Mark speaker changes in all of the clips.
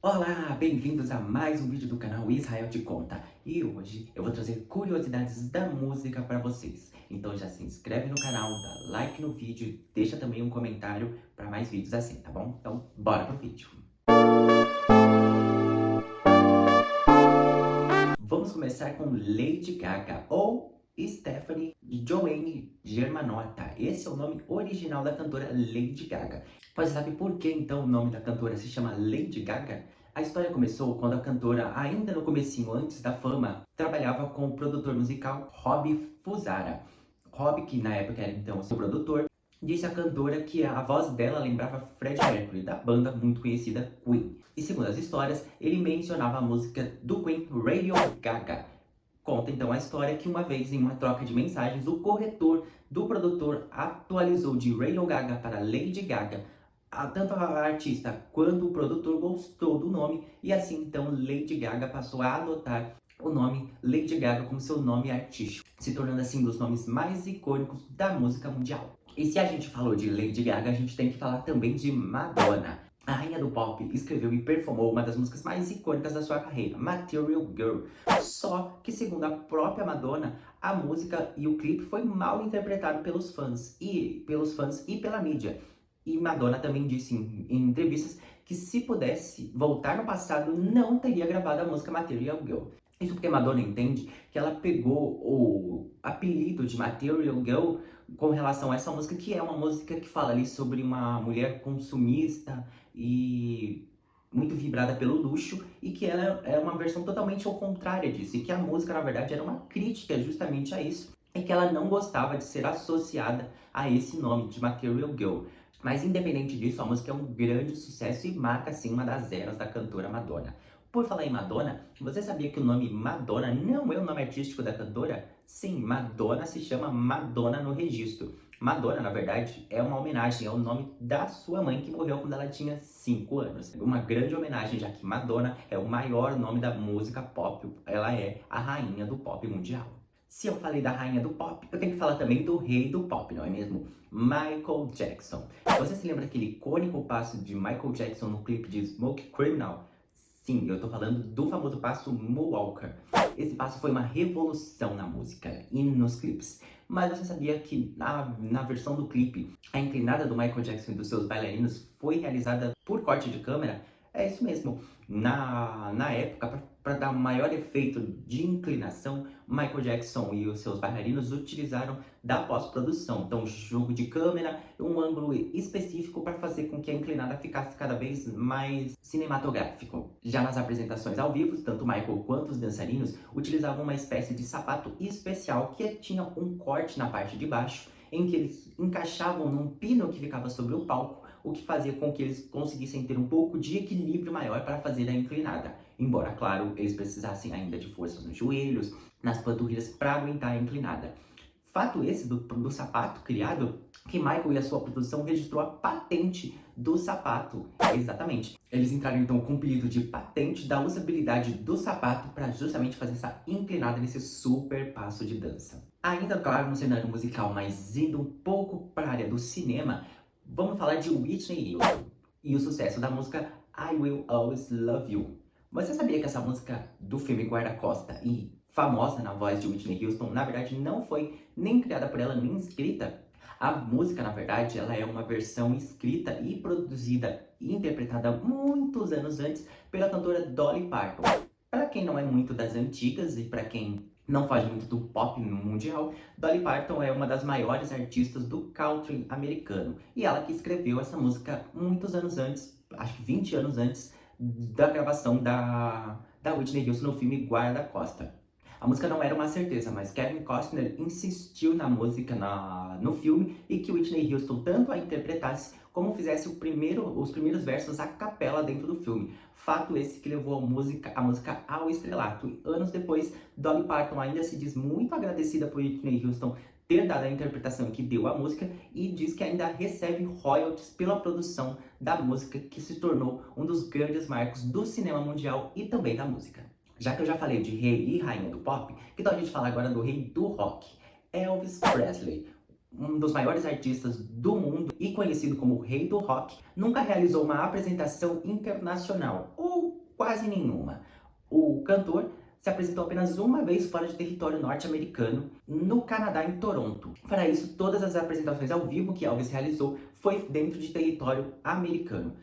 Speaker 1: Olá, bem-vindos a mais um vídeo do canal Israel Te Conta. E hoje eu vou trazer curiosidades da música para vocês. Então já se inscreve no canal, dá like no vídeo e deixa também um comentário para mais vídeos assim, tá bom? Então bora pro vídeo. Vamos começar com Lady Gaga ou Stephanie Joanne Germanotta. Esse é o nome original da cantora Lady Gaga. Mas você sabe por que então o nome da cantora se chama Lady Gaga? A história começou quando a cantora, ainda no comecinho, antes da fama, trabalhava com o produtor musical Robbie Fusara. Robbie, que na época era então seu produtor, disse à cantora que a voz dela lembrava Freddie Mercury, da banda muito conhecida Queen. E segundo as histórias, ele mencionava a música do Queen Radio Gaga. Conta então a história que uma vez, em uma troca de mensagens, o corretor do produtor atualizou de Radio Gaga para Lady Gaga. Tanto a artista quanto o produtor gostou do nome e assim então Lady Gaga passou a adotar o nome Lady Gaga como seu nome artístico, se tornando assim um dos nomes mais icônicos da música mundial. E se a gente falou de Lady Gaga, a gente tem que falar também de Madonna. A rainha do pop escreveu e performou uma das músicas mais icônicas da sua carreira, Material Girl. Só que, segundo a própria Madonna, a música e o clipe foi mal interpretado pelos fãs e pela mídia. E Madonna também disse em entrevistas que se pudesse voltar no passado, não teria gravado a música Material Girl. Isso porque Madonna entende que ela pegou o apelido de Material Girl com relação a essa música, que é uma música que fala ali sobre uma mulher consumista e muito vibrada pelo luxo, e que ela é uma versão totalmente ao contrário disso, e que a música, na verdade, era uma crítica justamente a isso, e que ela não gostava de ser associada a esse nome de Material Girl. Mas independente disso, a música é um grande sucesso e marca, sim, uma das eras da cantora Madonna. Por falar em Madonna, você sabia que o nome Madonna não é o nome artístico da cantora? Sim, Madonna se chama Madonna no registro. Madonna, na verdade, é uma homenagem ao nome da sua mãe, que morreu quando ela tinha 5 anos. Uma grande homenagem, já que Madonna é o maior nome da música pop. Ela é a rainha do pop mundial. Se eu falei da rainha do pop, eu tenho que falar também do rei do pop, não é mesmo? Michael Jackson. Você se lembra daquele icônico passo de Michael Jackson no clipe de Smoke Criminal? Sim, eu tô falando do famoso passo Moonwalker. Esse passo foi uma revolução na música e nos clipes. Mas você sabia que na versão do clipe, a inclinada do Michael Jackson e dos seus bailarinos foi realizada por corte de câmera? É isso mesmo. Na época, para dar um maior efeito de inclinação, Michael Jackson e os seus bailarinos utilizaram da pós-produção. Então, jogo de câmera, um ângulo específico para fazer com que a inclinada ficasse cada vez mais cinematográfico. Já nas apresentações ao vivo, tanto Michael quanto os dançarinos utilizavam uma espécie de sapato especial que tinha um corte na parte de baixo, em que eles encaixavam num pino que ficava sobre o palco, o que fazia com que eles conseguissem ter um pouco de equilíbrio maior para fazer a inclinada. Embora, claro, eles precisassem ainda de forças nos joelhos, nas panturrilhas para aguentar a inclinada. Fato esse do sapato criado, que Michael e a sua produção registrou a patente do sapato. Exatamente. Eles entraram então com o pedido de patente da usabilidade do sapato para justamente fazer essa inclinada nesse super passo de dança. Ainda, claro, no cenário musical, mas indo um pouco para a área do cinema, vamos falar de Whitney Houston e o sucesso da música I Will Always Love You. Você sabia que essa música do filme Guarda-Costa e famosa na voz de Whitney Houston, na verdade não foi nem criada por ela, nem escrita? A música, na verdade, ela é uma versão escrita e produzida e interpretada muitos anos antes pela cantora Dolly Parton. Para quem não é muito das antigas e para quem não faz muito do pop mundial, Dolly Parton é uma das maiores artistas do country americano. E ela que escreveu essa música muitos anos antes, acho que 20 anos antes da gravação da Whitney Houston no filme Guarda-Costa. A música não era uma certeza, mas Kevin Costner insistiu na música no filme e que Whitney Houston tanto a interpretasse como fizesse os primeiros versos a capela dentro do filme. Fato esse que levou a música ao estrelato. E anos depois, Dolly Parton ainda se diz muito agradecida por Whitney Houston ter dado a interpretação que deu à música e diz que ainda recebe royalties pela produção da música, que se tornou um dos grandes marcos do cinema mundial e também da música. Já que eu já falei de rei e rainha do pop, que tal a gente falar agora do rei do rock? Elvis Presley, um dos maiores artistas do mundo e conhecido como o rei do rock, nunca realizou uma apresentação internacional, ou quase nenhuma. O cantor se apresentou apenas uma vez fora de território norte-americano, no Canadá, em Toronto. Para isso, todas as apresentações ao vivo que Elvis realizou foi dentro de território americano.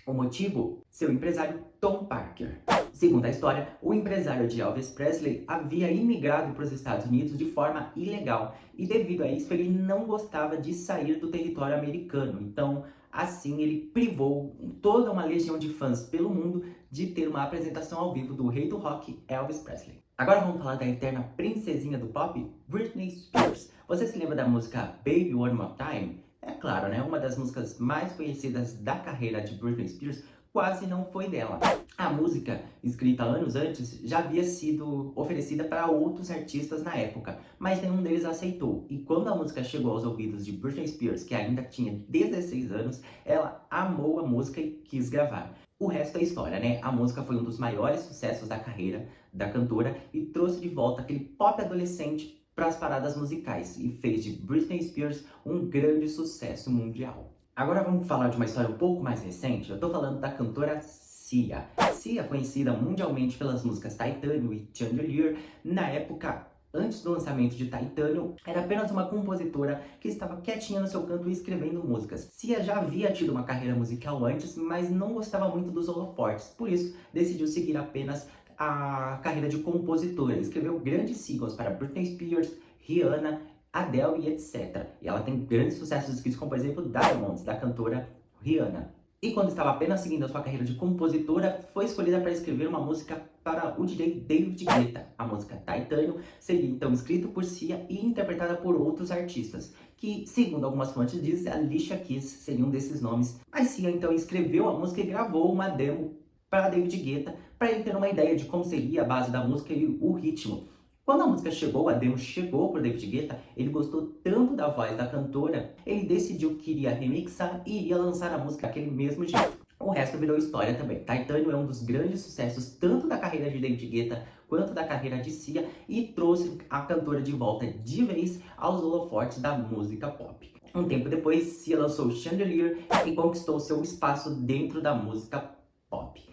Speaker 1: O motivo? Seu empresário Tom Parker. Segundo a história, o empresário de Elvis Presley havia imigrado para os Estados Unidos de forma ilegal e devido a isso ele não gostava de sair do território americano. Então, assim ele privou toda uma legião de fãs pelo mundo de ter uma apresentação ao vivo do rei do rock, Elvis Presley. Agora vamos falar da eterna princesinha do pop, Britney Spears. Você se lembra da música Baby One More Time? É claro, né? Uma das músicas mais conhecidas da carreira de Britney Spears quase não foi dela. A música, escrita anos antes, já havia sido oferecida para outros artistas na época, mas nenhum deles aceitou. E quando a música chegou aos ouvidos de Britney Spears, que ainda tinha 16 anos, ela amou a música e quis gravar. O resto é história, né? A música foi um dos maiores sucessos da carreira da cantora e trouxe de volta aquele pop adolescente para as paradas musicais e fez de Britney Spears um grande sucesso mundial. Agora vamos falar de uma história um pouco mais recente. Eu estou falando da cantora Sia. Sia, conhecida mundialmente pelas músicas Titânio e Chandelier, na época antes do lançamento de Titânio, era apenas uma compositora que estava quietinha no seu canto escrevendo músicas. Sia já havia tido uma carreira musical antes, mas não gostava muito dos holofortes, por isso decidiu seguir apenas a carreira de compositora. Escreveu grandes singles para Britney Spears, Rihanna, Adele e etc. E ela tem grandes sucessos escritos como, por exemplo, Diamonds, da cantora Rihanna. E quando estava apenas seguindo a sua carreira de compositora, foi escolhida para escrever uma música para o DJ David Guetta. A música Titânio seria então escrita por Sia e interpretada por outros artistas, que, segundo algumas fontes, dizem Alicia Keys seria um desses nomes. Mas Sia então escreveu a música e gravou uma demo para David Guetta, para ele ter uma ideia de como seria a base da música e o ritmo. Quando a música chegou, a demo chegou para David Guetta, ele gostou tanto da voz da cantora, ele decidiu que iria remixar e iria lançar a música daquele mesmo jeito. O resto virou história também. Titânio é um dos grandes sucessos tanto da carreira de David Guetta quanto da carreira de Sia e trouxe a cantora de volta de vez aos holofotes da música pop. Um tempo depois, Sia lançou Chandelier e conquistou seu espaço dentro da música pop.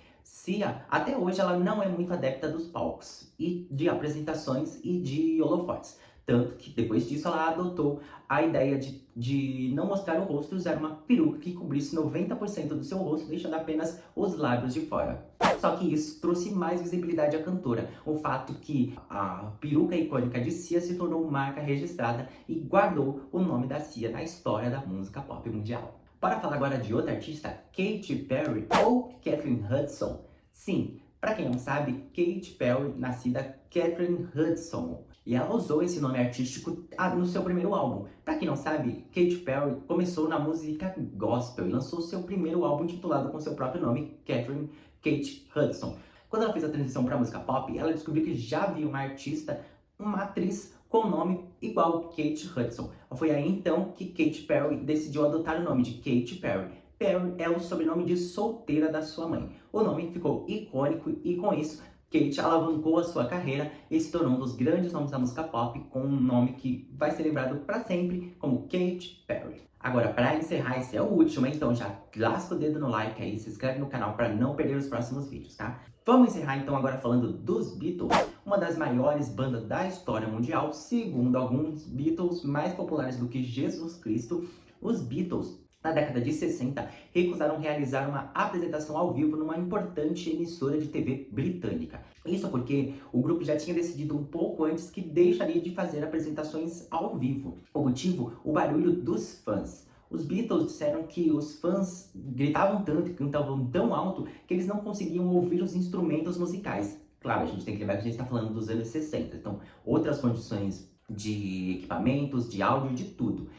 Speaker 1: Sia, até hoje, ela não é muito adepta dos palcos, e de apresentações e de holofotes. Tanto que depois disso ela adotou a ideia de não mostrar o rosto, usar uma peruca que cobrisse 90% do seu rosto, deixando apenas os lábios de fora. Só que isso trouxe mais visibilidade à cantora. O fato que a peruca icônica de Sia se tornou marca registrada e guardou o nome da Sia na história da música pop mundial. Para falar agora de outra artista, Katy Perry ou Catherine Hudson. Sim, para quem não sabe, Katy Perry, nascida Catherine Hudson, e ela usou esse nome artístico no seu primeiro álbum. Para quem não sabe, Katy Perry começou na música gospel e lançou seu primeiro álbum intitulado com seu próprio nome, Catherine Kate Hudson. Quando ela fez a transição para a música pop, ela descobriu que já havia uma artista, uma atriz com nome igual Kate Hudson. Foi aí então que Katy Perry decidiu adotar o nome de Katy Perry. Perry é o sobrenome de solteira da sua mãe. O nome ficou icônico e com isso Kate alavancou a sua carreira e se tornou um dos grandes nomes da música pop com um nome que vai ser lembrado para sempre como Katy Perry. Agora, para encerrar, esse é o último, então já lasca o dedo no like aí, se inscreve no canal para não perder os próximos vídeos, tá? Vamos encerrar então agora falando dos Beatles, uma das maiores bandas da história mundial, segundo alguns Beatles mais populares do que Jesus Cristo. Os Beatles, na década de 60, recusaram realizar uma apresentação ao vivo numa importante emissora de TV britânica. Isso porque o grupo já tinha decidido um pouco antes que deixaria de fazer apresentações ao vivo. O motivo? O barulho dos fãs. Os Beatles disseram que os fãs gritavam tanto e cantavam tão alto que eles não conseguiam ouvir os instrumentos musicais. Claro, a gente tem que lembrar que a gente está falando dos anos 60, então outras condições de equipamentos, de áudio, de tudo.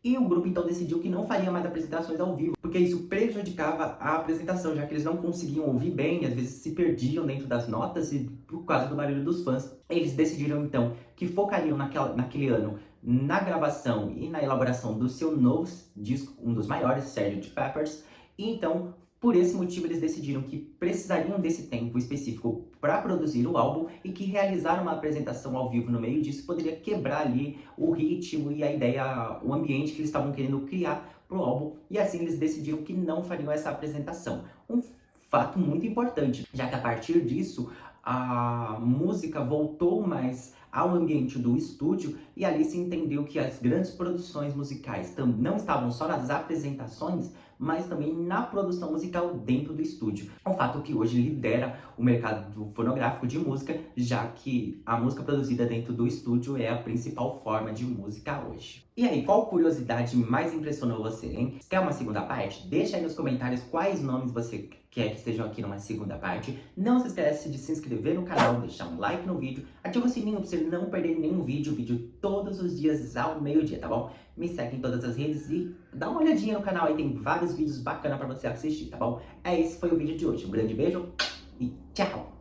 Speaker 1: E o grupo então decidiu que não faria mais apresentações ao vivo, porque isso prejudicava a apresentação, já que eles não conseguiam ouvir bem, às vezes se perdiam dentro das notas e por causa do barulho dos fãs. Eles decidiram então que focariam naquele ano na gravação e na elaboração do seu novo disco, um dos maiores, Sgt. Pepper's, e então por esse motivo eles decidiram que precisariam desse tempo específico para produzir o álbum e que realizar uma apresentação ao vivo no meio disso poderia quebrar ali o ritmo e a ideia, o ambiente que eles estavam querendo criar para o álbum, e assim eles decidiram que não fariam essa apresentação. Um fato muito importante, já que a partir disso a música voltou mais ao ambiente do estúdio e ali se entendeu que as grandes produções musicais não estavam só nas apresentações, mas também na produção musical dentro do estúdio. É um fato que hoje lidera o mercado fonográfico de música, já que a música produzida dentro do estúdio é a principal forma de música hoje. E aí, qual curiosidade mais impressionou você, hein? Quer uma segunda parte? Deixa aí nos comentários quais nomes você quer que estejam aqui numa segunda parte. Não se esquece de se inscrever no canal, deixar um like no vídeo, ativa o sininho para você não perder nenhum vídeo todos os dias ao meio-dia, tá bom? Me segue em todas as redes e dá uma olhadinha no canal aí, tem vários vídeos bacanas para você assistir, tá bom? Esse foi o vídeo de hoje. Um grande beijo e tchau!